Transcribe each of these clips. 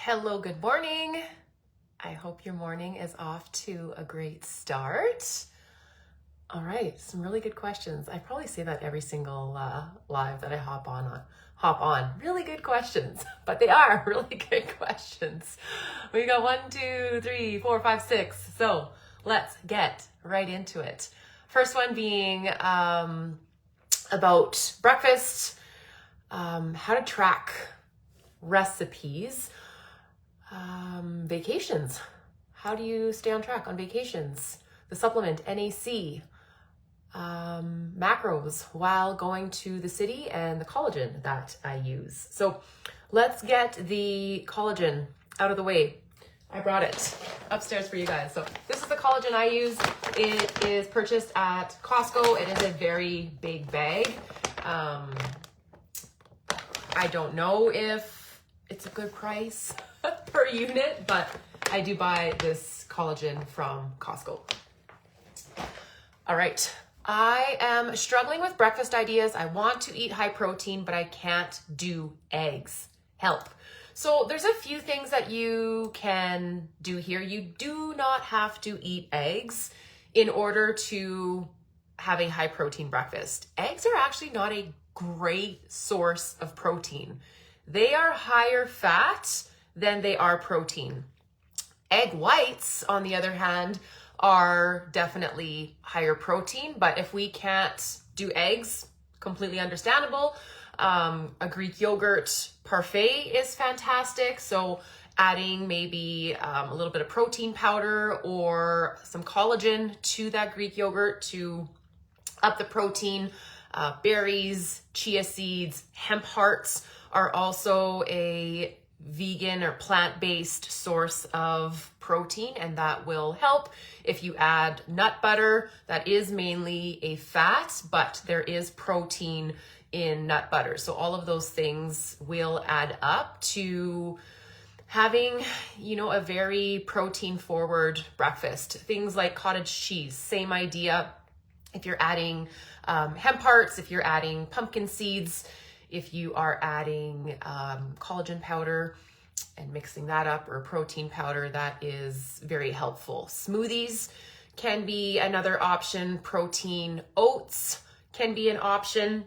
Hello, good morning. I hope your morning is off to a great start. All right, some really good questions. I probably say that every single live that I hop on. Really good questions, but they are really good questions. We got 1, 2, 3, 4, 5, 6. So let's get right into it. First one being about breakfast, how to track recipes, vacations. How do you stay on track on vacations? The supplement, NAC, macros while going to the city, and the collagen that I use. So let's get the collagen out of the way. I brought it upstairs for you guys. So this is the collagen I use. It is purchased at Costco. It is a very big bag. I don't know if it's a good price per unit, but I do buy this collagen from Costco. All right. I am struggling with breakfast ideas. I want to eat high protein, but I can't do eggs. Help. So there's a few things that you can do here. You do not have to eat eggs in order to have a high protein breakfast. Eggs are actually not a great source of protein. They are higher fat than they are protein. Egg whites, on the other hand, are definitely higher protein, but if we can't do eggs, completely understandable. A Greek yogurt parfait is fantastic. So adding maybe a little bit of protein powder or some collagen to that Greek yogurt to up the protein. Berries, chia seeds, hemp hearts are also a vegan or plant-based source of protein, and that will help. If you add nut butter, that is mainly a fat, but there is protein in nut butter. So all of those things will add up to having, a very protein-forward breakfast. Things like cottage cheese, same idea. If you're adding hemp hearts, if you're adding pumpkin seeds, if you are adding collagen powder and mixing that up, or protein powder, that is very helpful. Smoothies can be another option. Protein oats can be an option.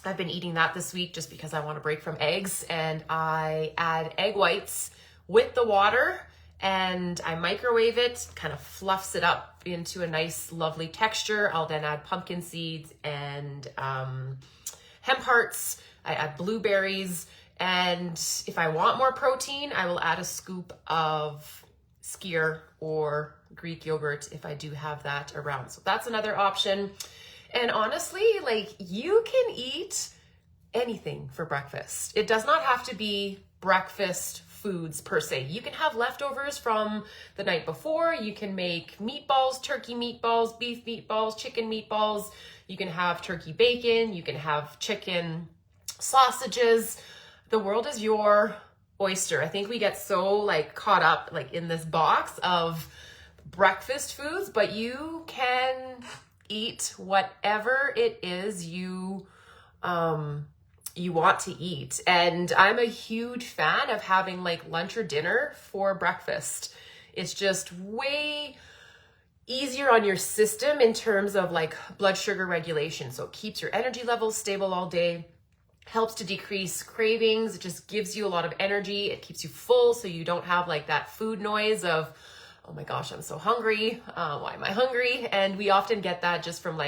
I've been eating that this week just because I want to break from eggs, and I add egg whites with the water and I microwave it, kind of fluffs it up into a nice, lovely texture. I'll then add pumpkin seeds and hemp hearts. I add blueberries, and if I want more protein, I will add a scoop of skyr or Greek yogurt if I do have that around. So that's another option. And honestly, you can eat anything for breakfast. It does not have to be breakfast foods per se. You can have leftovers from the night before. You can make meatballs, turkey meatballs, beef meatballs, chicken meatballs. You can have turkey bacon. You can have chicken sausages. The world is your oyster. I think we get so caught up in this box of breakfast foods, but you can eat whatever it is you want to eat. And I'm a huge fan of having lunch or dinner for breakfast. It's just way easier on your system in terms of blood sugar regulation. So it keeps your energy levels stable all day, helps to decrease cravings. It just gives you a lot of energy. It keeps you full so you don't have that food noise of, oh my gosh, I'm so hungry. Why am I hungry? And we often get that just from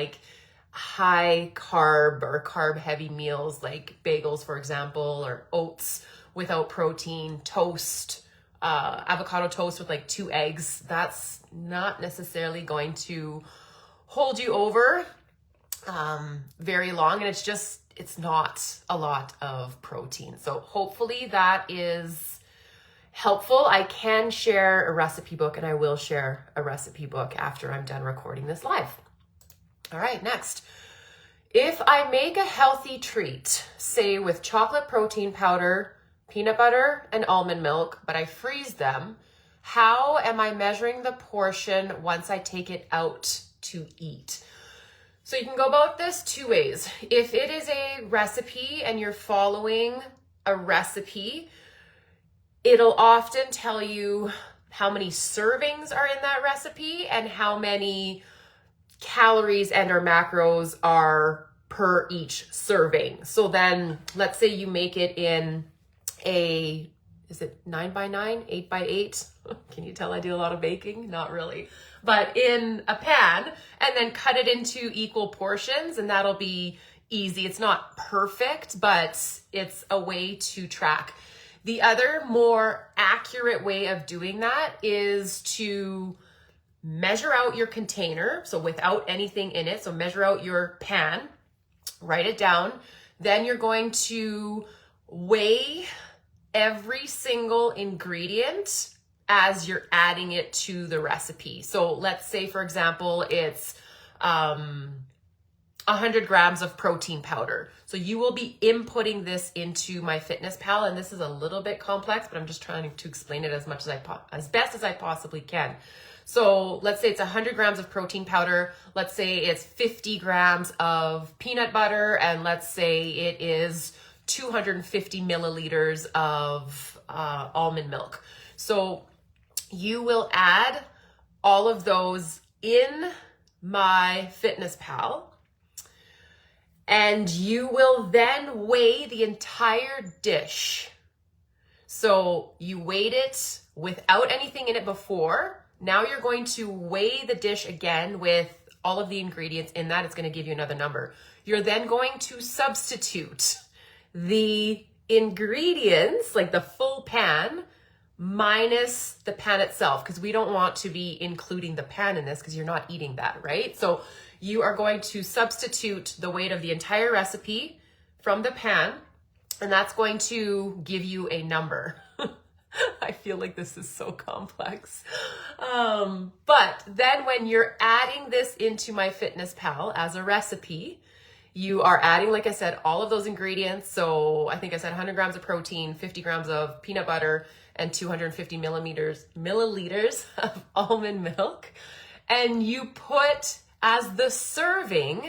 high carb or carb heavy meals like bagels, for example, or oats without protein, toast, avocado toast with 2 eggs. That's not necessarily going to hold you over very long. And it's not a lot of protein. So hopefully that is helpful. I can share a recipe book, and I will share a recipe book after I'm done recording this live. All right, next. If I make a healthy treat, say with chocolate protein powder, peanut butter, and almond milk, but I freeze them, how am I measuring the portion once I take it out to eat? So you can go about this 2 ways. If it is a recipe and you're following a recipe, it'll often tell you how many servings are in that recipe and how many calories and or macros are per each serving. So then let's say you make it in a, is it 9x9, 8x8? Can you tell I do a lot of baking? Not really. But in a pan, and then cut it into equal portions, and that'll be easy. It's not perfect, but it's a way to track. The other more accurate way of doing that is to measure out your container, so without anything in it. So measure out your pan, write it down. Then you're going to weigh every single ingredient as you're adding it to the recipe. So let's say, for example, it's 100 grams of protein powder. So you will be inputting this into MyFitnessPal, and this is a little bit complex, but I'm just trying to explain it as best as I possibly can. So let's say it's 100 grams of protein powder. Let's say it's 50 grams of peanut butter, and let's say it is 250 milliliters of almond milk. So you will add all of those in MyFitnessPal, and you will then weigh the entire dish. So you weighed it without anything in it before. Now you're going to weigh the dish again with all of the ingredients in that. It's going to give you another number. You're then going to substitute the ingredients, like the full pan, minus the pan itself, because we don't want to be including the pan in this because you're not eating that, right? So you are going to substitute the weight of the entire recipe from the pan, and that's going to give you a number. I feel like this is so complex. But then when you're adding this into MyFitnessPal as a recipe, you are adding, like I said, all of those ingredients. So I think I said 100 grams of protein, 50 grams of peanut butter, and 250 milliliters of almond milk. And you put, as the serving,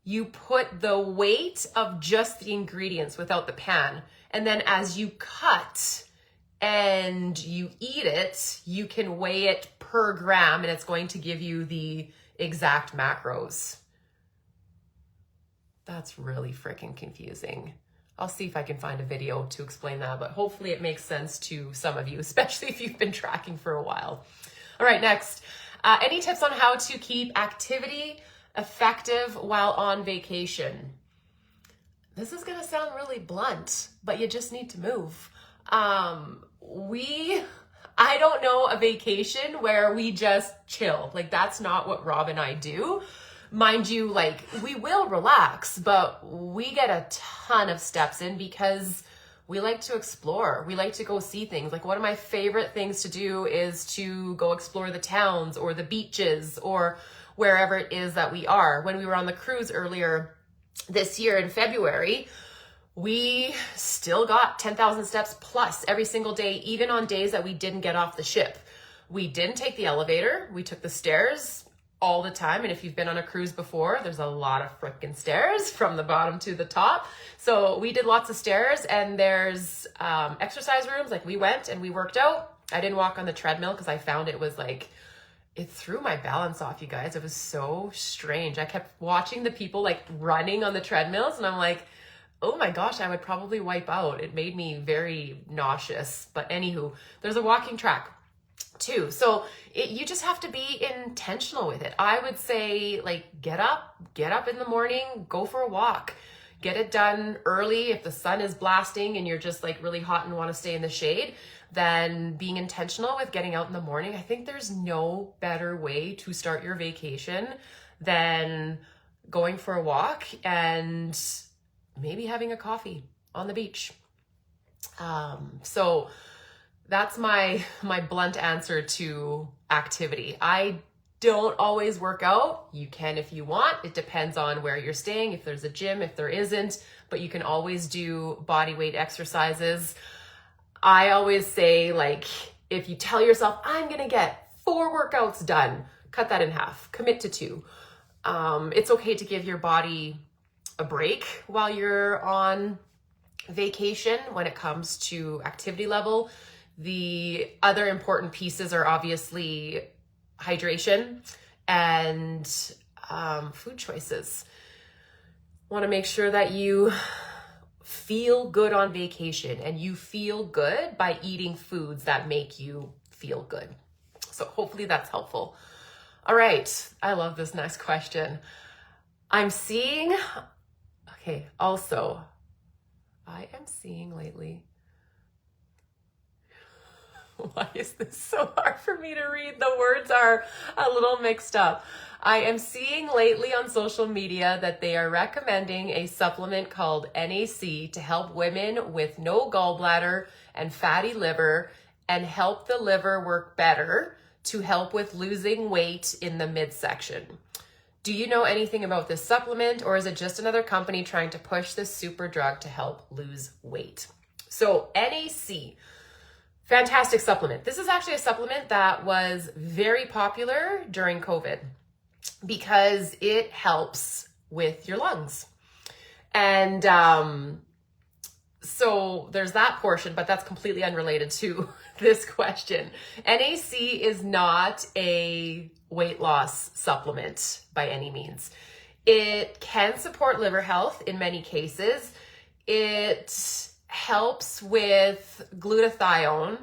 you put the weight of just the ingredients without the pan. And then as you cut and you eat it, you can weigh it per gram, and it's going to give you the exact macros. That's really freaking confusing. I'll see if I can find a video to explain that, but hopefully it makes sense to some of you, especially if you've been tracking for a while. All right, next. Any tips on how to keep activity effective while on vacation? This is gonna sound really blunt, but you just need to move. I don't know a vacation where we just chill. Like, that's not what Rob and I do. Mind you, like, we will relax, but we get a ton of steps in because we like to explore. We like to go see things. Like, one of my favorite things to do is to go explore the towns or the beaches or wherever it is that we are. When we were on the cruise earlier this year in February, we still got 10,000 steps plus every single day, even on days that we didn't get off the ship. We didn't take the elevator. We took the stairs all the time. And if you've been on a cruise before, there's a lot of freaking stairs from the bottom to the top. So we did lots of stairs, and there's exercise rooms. Like, we went and we worked out. I didn't walk on the treadmill because I found it was like, it threw my balance off, you guys. It was so strange. I kept watching the people like running on the treadmills, and I'm like, oh my gosh, I would probably wipe out. It made me very nauseous. But anywho, there's a walking track too. So you just have to be intentional with it. I would say, like, get up in the morning, go for a walk, get it done early. If the sun is blasting and you're just like really hot and want to stay in the shade, then being intentional with getting out in the morning. I think there's no better way to start your vacation than going for a walk and maybe having a coffee on the beach. So that's my blunt answer to activity. I don't always work out. You can if you want. It depends on where you're staying, if there's a gym, if there isn't, but you can always do body weight exercises. I always say, like, if you tell yourself, I'm gonna get 4 workouts done, cut that in half, commit to 2. It's okay to give your body a break while you're on vacation when it comes to activity level. The other important pieces are obviously hydration and food choices. Want to make sure that you feel good on vacation, and you feel good by eating foods that make you feel good. So hopefully that's helpful. All right, I love this next question. I am seeing lately, why is this so hard for me to read? The words are a little mixed up. I am seeing lately on social media that they are recommending a supplement called NAC to help women with no gallbladder and fatty liver and help the liver work better to help with losing weight in the midsection. Do you know anything about this supplement, or is it just another company trying to push this super drug to help lose weight? So NAC, fantastic supplement. This is actually a supplement that was very popular during COVID because it helps with your lungs. And so there's that portion, but that's completely unrelated to this question. NAC is not a weight loss supplement by any means. It can support liver health in many cases. It helps with glutathione,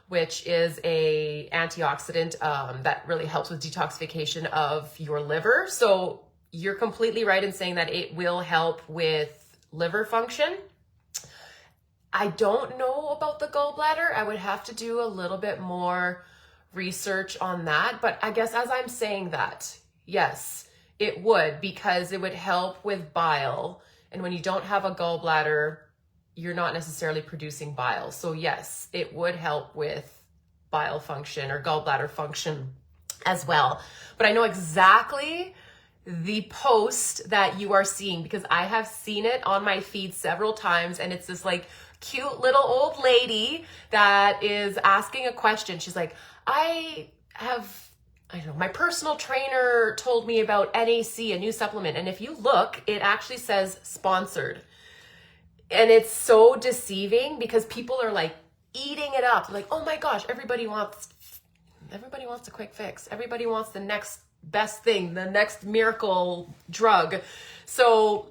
which is a antioxidant that really helps with detoxification of your liver. So you're completely right in saying that it will help with liver function. I don't know about the gallbladder. I would have to do a little bit more research on that. But I guess as I'm saying that, yes, it would, because it would help with bile. And when you don't have a gallbladder, you're not necessarily producing bile. So yes, it would help with bile function or gallbladder function as well. But I know exactly the post that you are seeing because I have seen it on my feed several times, and it's this like cute little old lady that is asking a question. She's like, I don't know, my personal trainer told me about NAC, a new supplement. And if you look, it actually says sponsored. And it's so deceiving because people are like eating it up. Like, oh my gosh, everybody wants a quick fix. Everybody wants the next best thing, the next miracle drug. So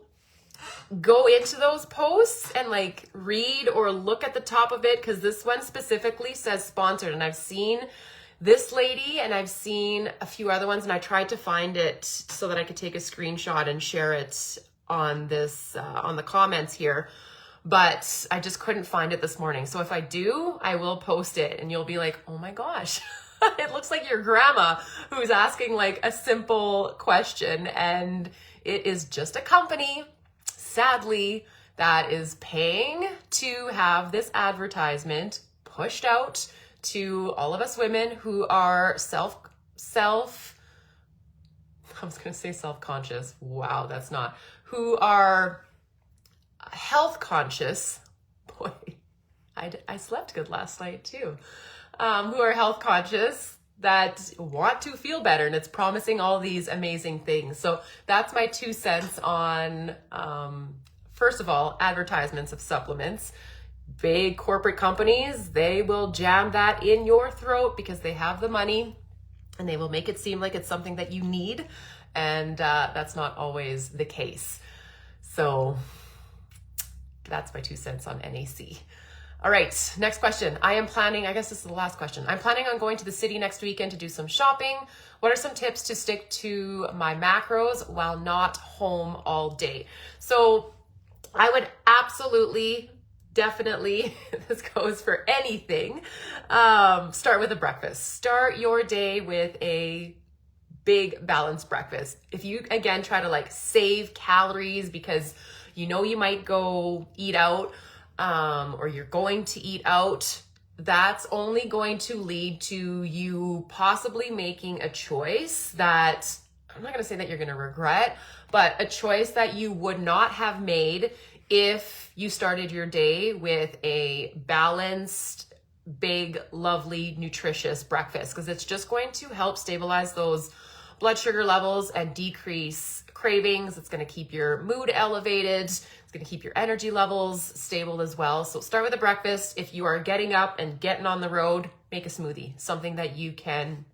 go into those posts and like read or look at the top of it, because this one specifically says sponsored. And I've seen this lady and I've seen a few other ones, and I tried to find it so that I could take a screenshot and share it on this on the comments here, but I just couldn't find it this morning. So if I do, I will post it and you'll be like, oh my gosh, it looks like your grandma who's asking like a simple question, and it is just a company, sadly, that is paying to have this advertisement pushed out to all of us women who are self-conscious. Wow, that's not. Who are health conscious. Boy, I slept good last night too. Who are health conscious that want to feel better, and it's promising all these amazing things. So that's my 2 cents on, first of all, advertisements of supplements. Big corporate companies, they will jam that in your throat because they have the money, and they will make it seem like it's something that you need. And that's not always the case. So that's my 2 cents on NAC. All right, next question. I guess this is the last question. I'm planning on going to the city next weekend to do some shopping. What are some tips to stick to my macros while not home all day? So I would absolutely, definitely, this goes for anything, start with a breakfast. Start your day with a big balanced breakfast. If you, again, try to like save calories because you know you might go eat out, or you're going to eat out, that's only going to lead to you possibly making a choice that, I'm not going to say that you're going to regret, but a choice that you would not have made if you started your day with a balanced, big, lovely, nutritious breakfast, because it's just going to help stabilize those blood sugar levels and decrease cravings. It's going to keep your mood elevated. It's going to keep your energy levels stable as well. So start with a breakfast. If you are getting up and getting on the road, make a smoothie, something that you can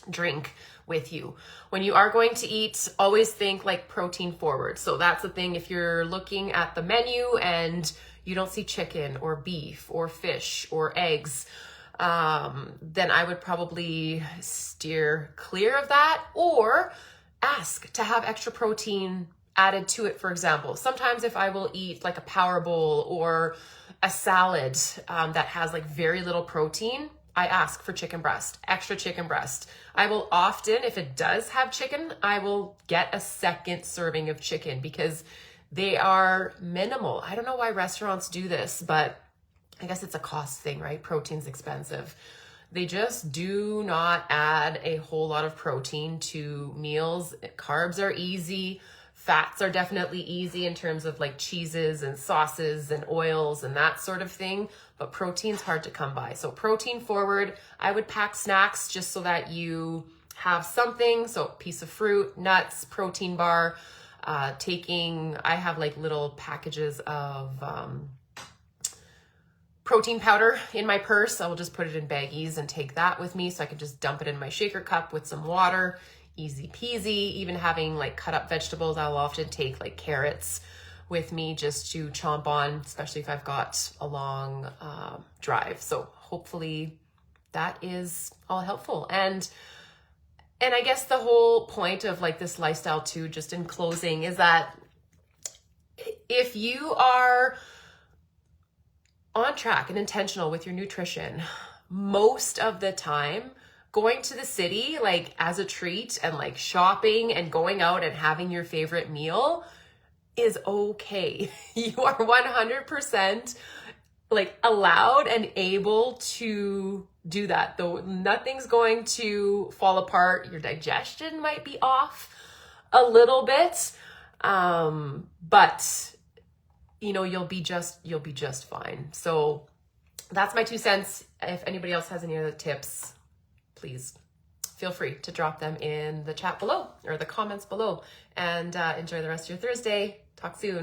drink with you. When you are going to eat, always think like protein forward. So that's the thing. If you're looking at the menu and you don't see chicken or beef or fish or eggs, then I would probably steer clear of that, or ask to have extra protein added to it. For example, sometimes if I will eat like a power bowl or a salad that has like very little protein, I ask for chicken breast, extra chicken breast. I will often, if it does have chicken, I will get a second serving of chicken because they are minimal. I don't know why restaurants do this, but I guess it's a cost thing, right? Protein's expensive. They just do not add a whole lot of protein to meals. Carbs are easy. Fats are definitely easy in terms of like cheeses and sauces and oils and that sort of thing, but protein's hard to come by. So protein forward. I would pack snacks just so that you have something. So piece of fruit, nuts, protein bar, I have like little packages of protein powder in my purse. I will just put it in baggies and take that with me so I can just dump it in my shaker cup with some water. Easy peasy. Even having like cut up vegetables, I'll often take like carrots with me just to chomp on, especially if I've got a long drive. So hopefully that is all helpful. And I guess the whole point of like this lifestyle too, just in closing, is that if you are on track and intentional with your nutrition, most of the time, going to the city like as a treat and like shopping and going out and having your favorite meal is okay. You are 100% like allowed and able to do that, though nothing's going to fall apart. Your digestion might be off a little bit, but you know, you'll be just fine. So that's my 2 cents. If anybody else has any other tips, please feel free to drop them in the chat below or the comments below, and enjoy the rest of your Thursday. Talk soon.